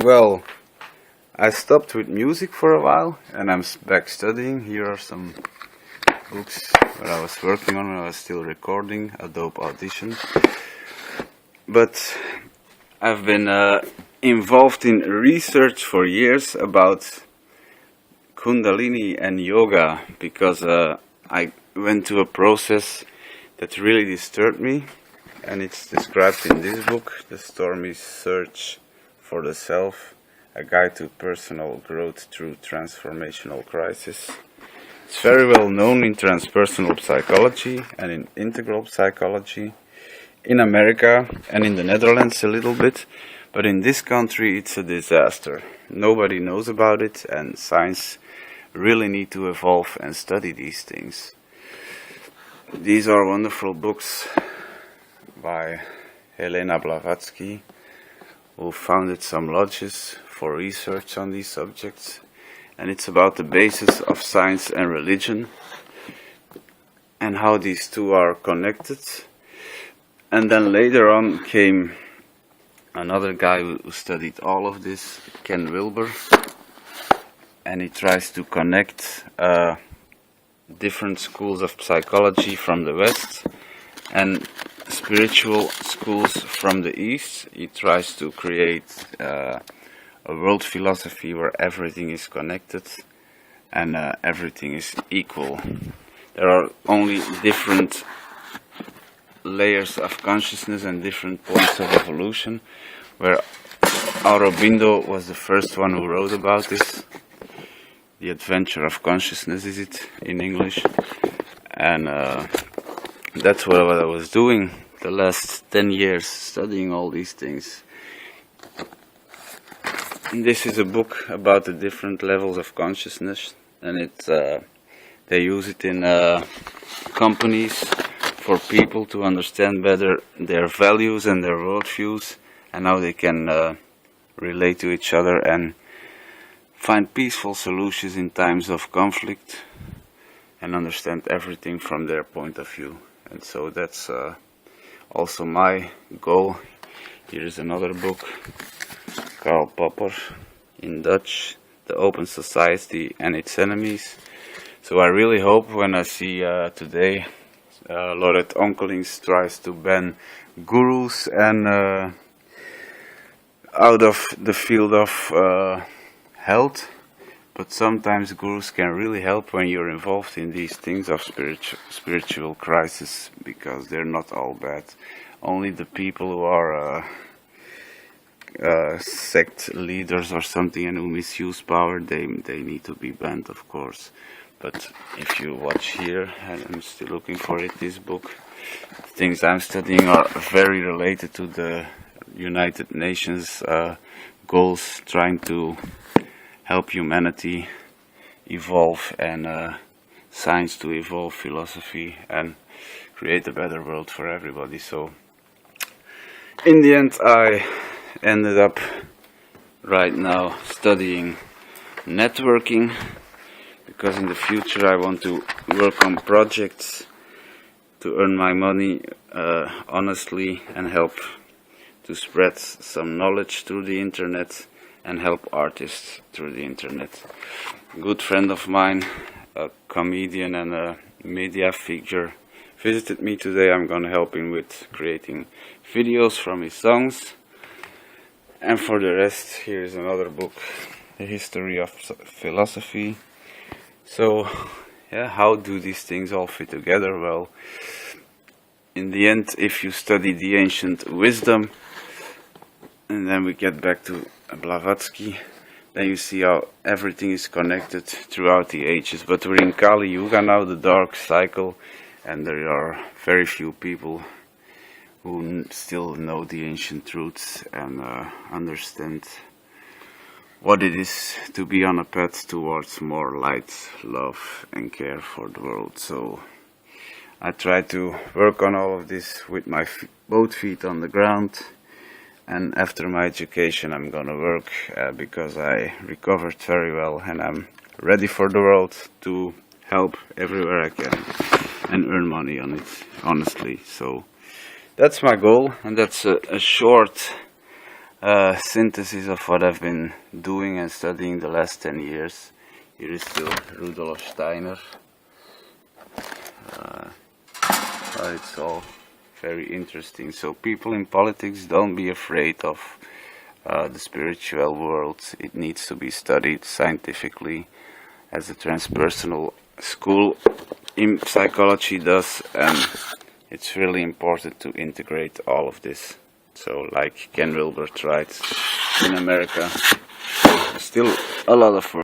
Well, I stopped with music for a while and I'm back studying. Here are some books that I was working on when I was still recording Adobe Audition. But I've been involved in research for years about Kundalini and yoga because I went to a process that really disturbed me, and it's described in this book, The Stormy Search for the Self, a guide to personal growth through transformational crisis. It's very well known in transpersonal psychology and in integral psychology, in America and in the Netherlands a little bit, but in this country it's a disaster. Nobody knows about it, and science really need to evolve and study these things. These are wonderful books by Helena Blavatsky, who founded some lodges for research on these subjects, and it's about the basis of science and religion and how these two are connected. And then later on came another guy who studied all of this, Ken Wilber, and he tries to connect different schools of psychology from the West and spiritual schools from the East. He tries to create a world philosophy where everything is connected and everything is equal. There are only different layers of consciousness and different points of evolution, where Aurobindo was the first one who wrote about this. The Adventure of Consciousness is it in English, and that's what I was doing the last 10 years, studying all these things. And this is a book about the different levels of consciousness, and they use it in companies for people to understand better their values and their worldviews and how they can relate to each other and find peaceful solutions in times of conflict and understand everything from their point of view. And so that's also my goal. Here is another book, Karl Popper, in Dutch, The Open Society and Its Enemies. So I really hope when I see today Laurette Onkelings tries to ban gurus and out of the field of health, but sometimes gurus can really help when you're involved in these things of spiritual crisis, because they're not all bad. Only the people who are sect leaders or something and who misuse power, they need to be banned, of course. But if you watch here, and I'm still looking for it, this book, things I'm studying are very related to the United Nations goals, trying to help humanity evolve and science to evolve, philosophy, and create a better world for everybody. So in the end I ended up right now studying networking, because in the future I want to work on projects to earn my money honestly and help to spread some knowledge through the internet and help artists through the internet. A good friend of mine, a comedian and a media figure, visited me today. I'm gonna help him with creating videos from his songs. And for the rest, here is another book, The History of Philosophy. So, yeah, how do these things all fit together? Well, in the end, if you study the ancient wisdom, and then we get back to Blavatsky, then you see how everything is connected throughout the ages. But we're in Kali Yuga now, the dark cycle, and there are very few people who still know the ancient truths and understand what it is to be on a path towards more light, love and care for the world. So I try to work on all of this with my both feet on the ground. And after my education I'm gonna work because I recovered very well and I'm ready for the world to help everywhere I can and earn money on it, honestly. So that's my goal, and that's a short synthesis of what I've been doing and studying the last 10 years. Here is still Rudolf Steiner. It's all very interesting. So people in politics, don't be afraid of the spiritual world. It needs to be studied scientifically, as a transpersonal school in psychology does, and it's really important to integrate all of this. So like Ken Wilber tried in America, still a lot of work.